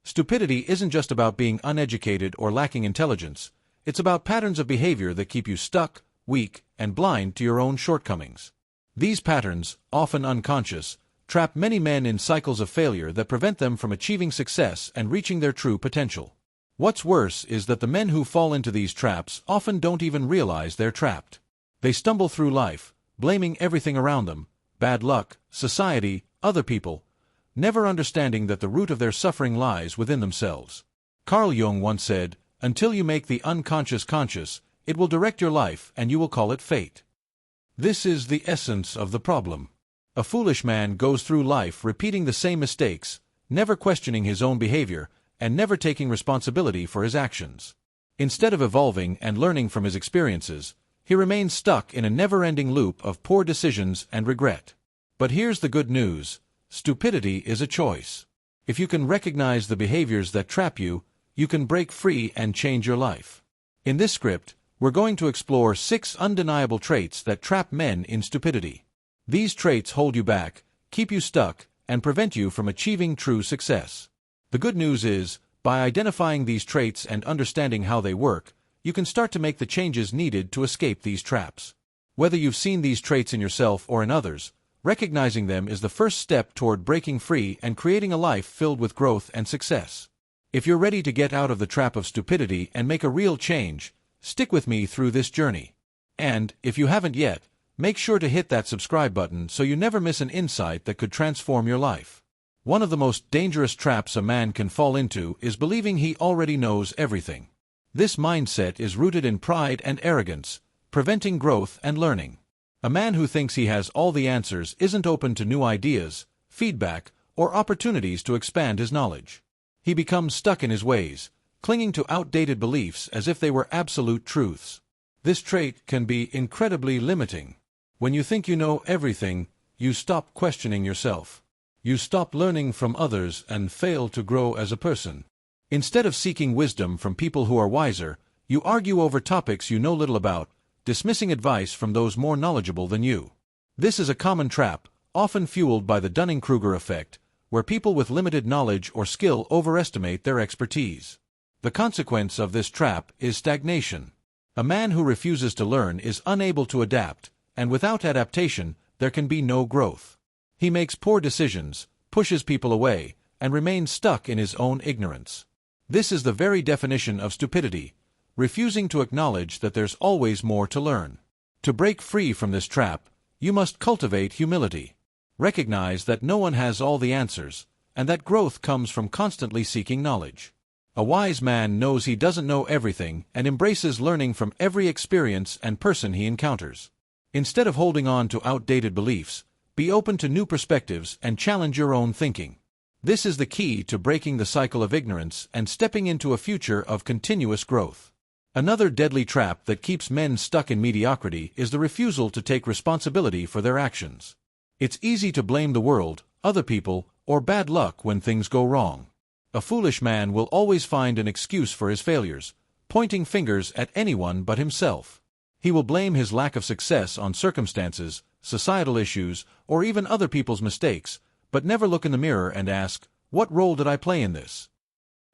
Stupidity isn't just about being uneducated or lacking intelligence, it's about patterns of behavior that keep you stuck, weak, and blind to your own shortcomings. These patterns, often unconscious, trap many men in cycles of failure that prevent them from achieving success and reaching their true potential. What's worse is that the men who fall into these traps often don't even realize they're trapped. They stumble through life, blaming everything around them, bad luck, society, other people, never understanding that the root of their suffering lies within themselves. Carl Jung once said, "Until you make the unconscious conscious, it will direct your life and you will call it fate." This is the essence of the problem. A foolish man goes through life repeating the same mistakes, never questioning his own behavior, and never taking responsibility for his actions. Instead of evolving and learning from his experiences, he remains stuck in a never-ending loop of poor decisions and regret. But here's the good news: stupidity is a choice. If you can recognize the behaviors that trap you, you can break free and change your life. In this script, we're going to explore 6 undeniable traits that trap men in stupidity. These traits hold you back, keep you stuck, and prevent you from achieving true success. The good news is, by identifying these traits and understanding how they work, you can start to make the changes needed to escape these traps. Whether you've seen these traits in yourself or in others, recognizing them is the first step toward breaking free and creating a life filled with growth and success. If you're ready to get out of the trap of stupidity and make a real change, stick with me through this journey. And, if you haven't yet, make sure to hit that subscribe button so you never miss an insight that could transform your life. One of the most dangerous traps a man can fall into is believing he already knows everything. This mindset is rooted in pride and arrogance, preventing growth and learning. A man who thinks he has all the answers isn't open to new ideas, feedback, or opportunities to expand his knowledge. He becomes stuck in his ways, clinging to outdated beliefs as if they were absolute truths. This trait can be incredibly limiting. When you think you know everything, you stop questioning yourself. You stop learning from others and fail to grow as a person. Instead of seeking wisdom from people who are wiser, you argue over topics you know little about, dismissing advice from those more knowledgeable than you. This is a common trap, often fueled by the Dunning-Kruger effect, where people with limited knowledge or skill overestimate their expertise. The consequence of this trap is stagnation. A man who refuses to learn is unable to adapt, and without adaptation, there can be no growth. He makes poor decisions, pushes people away, and remains stuck in his own ignorance. This is the very definition of stupidity, refusing to acknowledge that there's always more to learn. To break free from this trap, you must cultivate humility. Recognize that no one has all the answers, and that growth comes from constantly seeking knowledge. A wise man knows he doesn't know everything and embraces learning from every experience and person he encounters. Instead of holding on to outdated beliefs, be open to new perspectives and challenge your own thinking. This is the key to breaking the cycle of ignorance and stepping into a future of continuous growth. Another deadly trap that keeps men stuck in mediocrity is the refusal to take responsibility for their actions. It's easy to blame the world, other people, or bad luck when things go wrong. A foolish man will always find an excuse for his failures, pointing fingers at anyone but himself. He will blame his lack of success on circumstances, societal issues, or even other people's mistakes, but never look in the mirror and ask, "What role did I play in this?"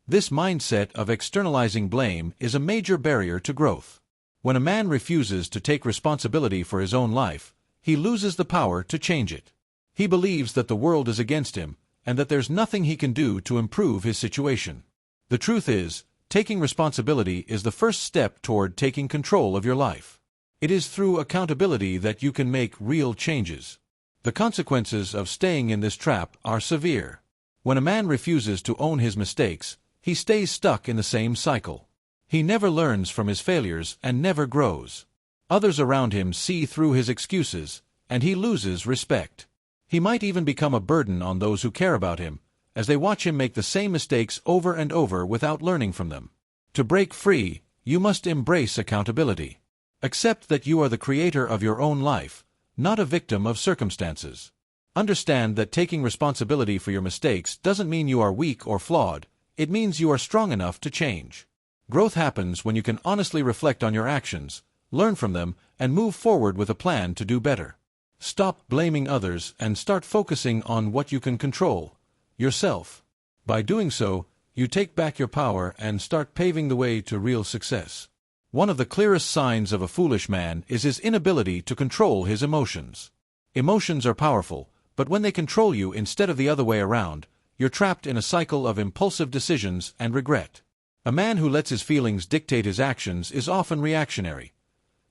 This mindset of externalizing blame is a major barrier to growth. When a man refuses to take responsibility for his own life, he loses the power to change it. He believes that the world is against him, and that there's nothing he can do to improve his situation. The truth is, taking responsibility is the first step toward taking control of your life. It is through accountability that you can make real changes. The consequences of staying in this trap are severe. When a man refuses to own his mistakes, he stays stuck in the same cycle. He never learns from his failures and never grows. Others around him see through his excuses, and he loses respect. He might even become a burden on those who care about him, as they watch him make the same mistakes over and over without learning from them. To break free, you must embrace accountability. Accept that you are the creator of your own life, not a victim of circumstances. Understand that taking responsibility for your mistakes doesn't mean you are weak or flawed, it means you are strong enough to change. Growth happens when you can honestly reflect on your actions, learn from them, and move forward with a plan to do better. Stop blaming others and start focusing on what you can control, yourself. By doing so, you take back your power and start paving the way to real success. One of the clearest signs of a foolish man is his inability to control his emotions. Emotions are powerful, but when they control you instead of the other way around, you're trapped in a cycle of impulsive decisions and regret. A man who lets his feelings dictate his actions is often reactionary.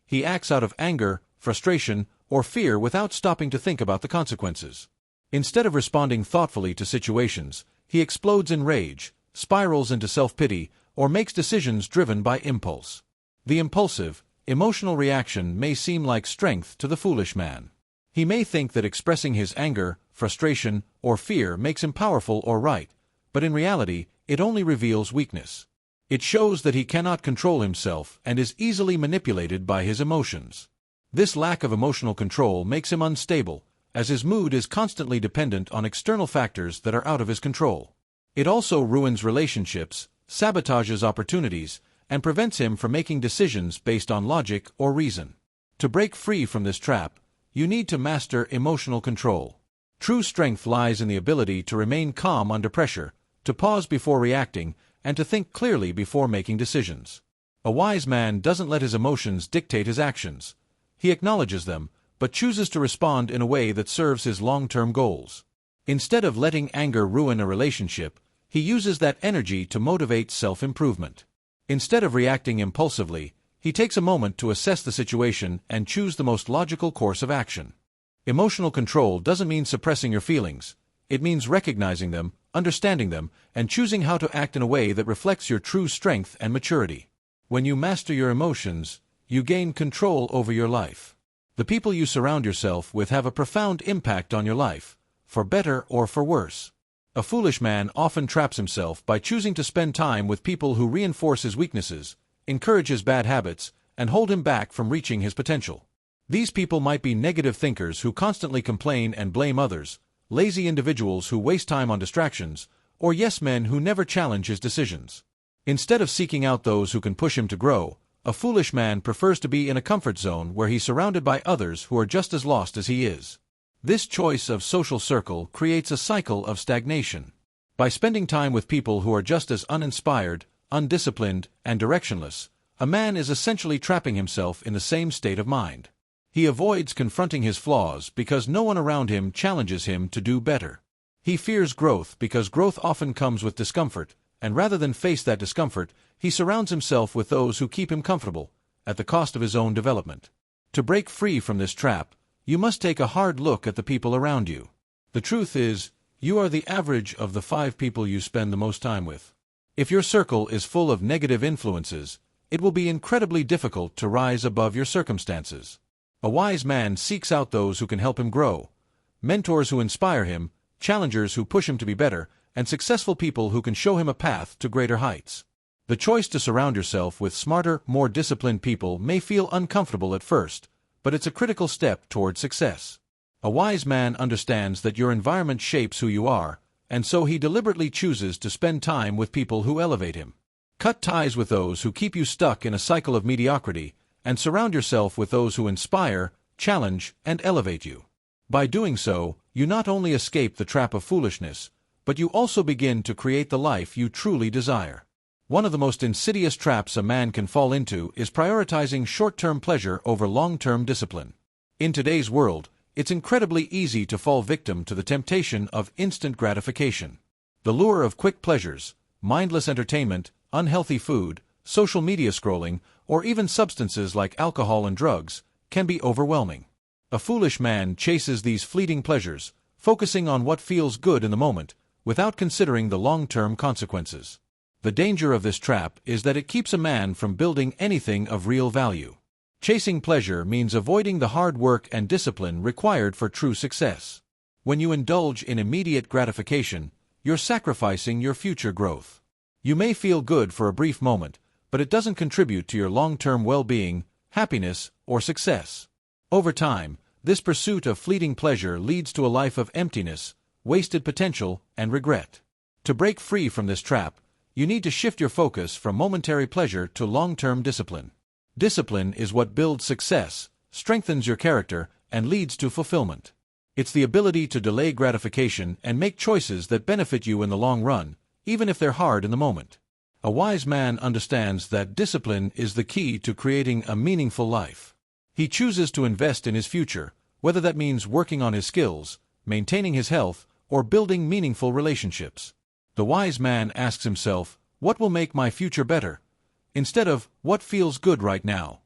He acts out of anger, frustration, or fear without stopping to think about the consequences. Instead of responding thoughtfully to situations, he explodes in rage, spirals into self-pity, or makes decisions driven by impulse. The impulsive, emotional reaction may seem like strength to the foolish man. He may think that expressing his anger, frustration, or fear makes him powerful or right, but in reality, it only reveals weakness. It shows that he cannot control himself and is easily manipulated by his emotions. This lack of emotional control makes him unstable, as his mood is constantly dependent on external factors that are out of his control. It also ruins relationships, sabotages opportunities, and prevents him from making decisions based on logic or reason. To break free from this trap, you need to master emotional control. True strength lies in the ability to remain calm under pressure, to pause before reacting, and to think clearly before making decisions. A wise man doesn't let his emotions dictate his actions. He acknowledges them, but chooses to respond in a way that serves his long-term goals. Instead of letting anger ruin a relationship, he uses that energy to motivate self-improvement. Instead of reacting impulsively, he takes a moment to assess the situation and choose the most logical course of action. Emotional control doesn't mean suppressing your feelings. It means recognizing them, understanding them, and choosing how to act in a way that reflects your true strength and maturity. When you master your emotions, you gain control over your life. The people you surround yourself with have a profound impact on your life, for better or for worse. A foolish man often traps himself by choosing to spend time with people who reinforce his weaknesses, encourage his bad habits, and hold him back from reaching his potential. These people might be negative thinkers who constantly complain and blame others, lazy individuals who waste time on distractions, or yes men who never challenge his decisions. Instead of seeking out those who can push him to grow, a foolish man prefers to be in a comfort zone where he's surrounded by others who are just as lost as he is. This choice of social circle creates a cycle of stagnation. By spending time with people who are just as uninspired, undisciplined, and directionless, a man is essentially trapping himself in the same state of mind. He avoids confronting his flaws because no one around him challenges him to do better. He fears growth because growth often comes with discomfort, and rather than face that discomfort, he surrounds himself with those who keep him comfortable, at the cost of his own development. To break free from this trap, you must take a hard look at the people around you. The truth is, you are the average of the 5 people you spend the most time with. If your circle is full of negative influences, it will be incredibly difficult to rise above your circumstances. A wise man seeks out those who can help him grow, mentors who inspire him, challengers who push him to be better, and successful people who can show him a path to greater heights. The choice to surround yourself with smarter, more disciplined people may feel uncomfortable at first, but it's a critical step toward success. A wise man understands that your environment shapes who you are, and so he deliberately chooses to spend time with people who elevate him. Cut ties with those who keep you stuck in a cycle of mediocrity, and surround yourself with those who inspire, challenge, and elevate you. By doing so, you not only escape the trap of foolishness, but you also begin to create the life you truly desire. One of the most insidious traps a man can fall into is prioritizing short-term pleasure over long-term discipline. In today's world, it's incredibly easy to fall victim to the temptation of instant gratification. The lure of quick pleasures, mindless entertainment, unhealthy food, social media scrolling, or even substances like alcohol and drugs, can be overwhelming. A foolish man chases these fleeting pleasures, focusing on what feels good in the moment, without considering the long-term consequences. The danger of this trap is that it keeps a man from building anything of real value. Chasing pleasure means avoiding the hard work and discipline required for true success. When you indulge in immediate gratification, you're sacrificing your future growth. You may feel good for a brief moment, but it doesn't contribute to your long-term well-being, happiness, or success. Over time, this pursuit of fleeting pleasure leads to a life of emptiness, wasted potential, and regret. To break free from this trap, you need to shift your focus from momentary pleasure to long-term discipline. Discipline is what builds success, strengthens your character, and leads to fulfillment. It's the ability to delay gratification and make choices that benefit you in the long run, even if they're hard in the moment. A wise man understands that discipline is the key to creating a meaningful life. He chooses to invest in his future, whether that means working on his skills, maintaining his health, or building meaningful relationships. The wise man asks himself, what will make my future better? Instead of, what feels good right now?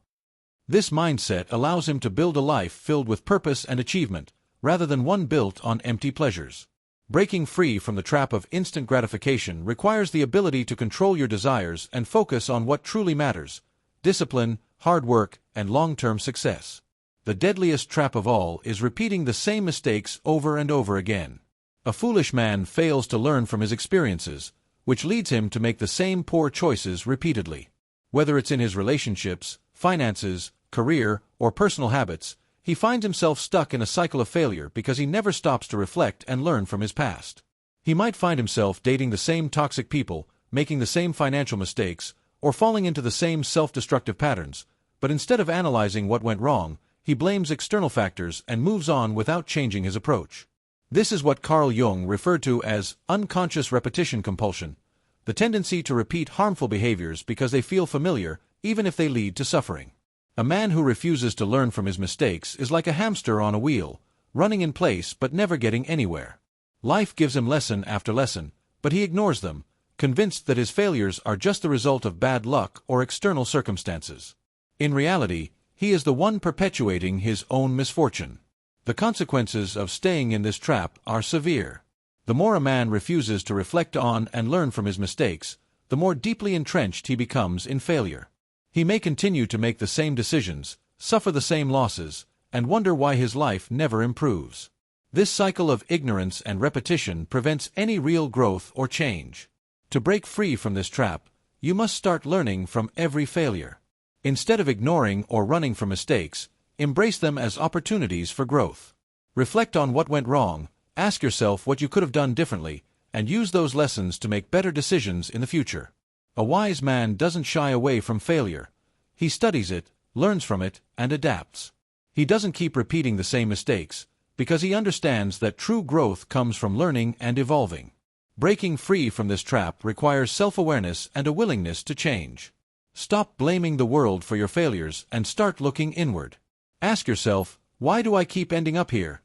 This mindset allows him to build a life filled with purpose and achievement, rather than one built on empty pleasures. Breaking free from the trap of instant gratification requires the ability to control your desires and focus on what truly matters: discipline, hard work, and long-term success. The deadliest trap of all is repeating the same mistakes over and over again. A foolish man fails to learn from his experiences, which leads him to make the same poor choices repeatedly. Whether it's in his relationships, finances, career, or personal habits, he finds himself stuck in a cycle of failure because he never stops to reflect and learn from his past. He might find himself dating the same toxic people, making the same financial mistakes, or falling into the same self-destructive patterns, but instead of analyzing what went wrong, he blames external factors and moves on without changing his approach. This is what Carl Jung referred to as unconscious repetition compulsion, the tendency to repeat harmful behaviors because they feel familiar, even if they lead to suffering. A man who refuses to learn from his mistakes is like a hamster on a wheel, running in place but never getting anywhere. Life gives him lesson after lesson, but he ignores them, convinced that his failures are just the result of bad luck or external circumstances. In reality, he is the one perpetuating his own misfortune. The consequences of staying in this trap are severe. The more a man refuses to reflect on and learn from his mistakes, the more deeply entrenched he becomes in failure. He may continue to make the same decisions, suffer the same losses, and wonder why his life never improves. This cycle of ignorance and repetition prevents any real growth or change. To break free from this trap, you must start learning from every failure. Instead of ignoring or running from mistakes, embrace them as opportunities for growth. Reflect on what went wrong, ask yourself what you could have done differently, and use those lessons to make better decisions in the future. A wise man doesn't shy away from failure. He studies it, learns from it, and adapts. He doesn't keep repeating the same mistakes, because he understands that true growth comes from learning and evolving. Breaking free from this trap requires self-awareness and a willingness to change. Stop blaming the world for your failures and start looking inward. Ask yourself, why do I keep ending up here?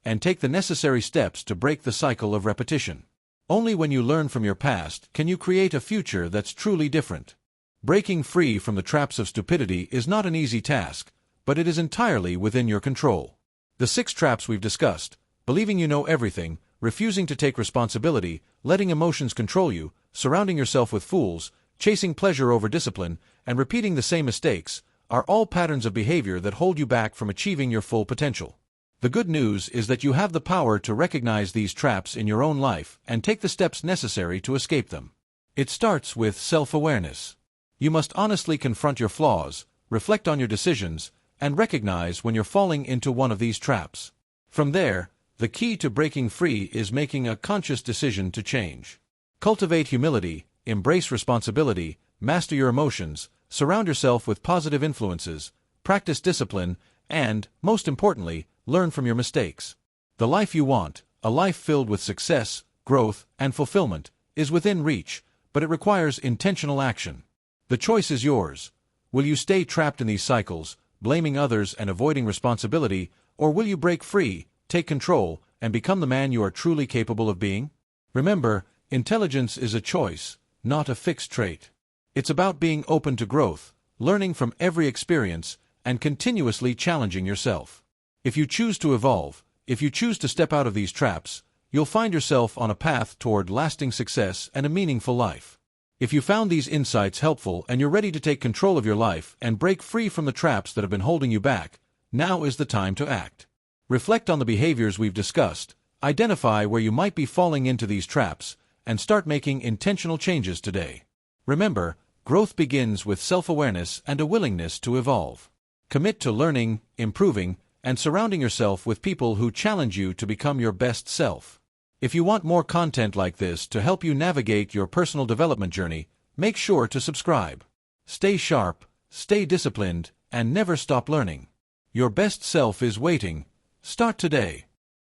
And take the necessary steps to break the cycle of repetition. Only when you learn from your past can you create a future that's truly different. Breaking free from the traps of stupidity is not an easy task, but it is entirely within your control. The 6 traps we've discussed: believing you know everything, refusing to take responsibility, letting emotions control you, surrounding yourself with fools, chasing pleasure over discipline, and repeating the same mistakes, are all patterns of behavior that hold you back from achieving your full potential. The good news is that you have the power to recognize these traps in your own life and take the steps necessary to escape them. It starts with self-awareness. You must honestly confront your flaws, reflect on your decisions, and recognize when you're falling into one of these traps. From there, the key to breaking free is making a conscious decision to change. Cultivate humility, embrace responsibility, master your emotions, surround yourself with positive influences, practice discipline, and, most importantly, learn from your mistakes. The life you want, a life filled with success, growth, and fulfillment, is within reach, but it requires intentional action. The choice is yours. Will you stay trapped in these cycles, blaming others and avoiding responsibility, or will you break free, take control, and become the man you are truly capable of being? Remember, intelligence is a choice, not a fixed trait. It's about being open to growth, learning from every experience, and continuously challenging yourself. If you choose to evolve, if you choose to step out of these traps, you'll find yourself on a path toward lasting success and a meaningful life. If you found these insights helpful and you're ready to take control of your life and break free from the traps that have been holding you back, now is the time to act. Reflect on the behaviors we've discussed, identify where you might be falling into these traps, and start making intentional changes today. Remember, growth begins with self-awareness and a willingness to evolve. Commit to learning, improving, and surrounding yourself with people who challenge you to become your best self. If you want more content like this to help you navigate your personal development journey, make sure to subscribe. Stay sharp, stay disciplined, and never stop learning. Your best self is waiting. Start today.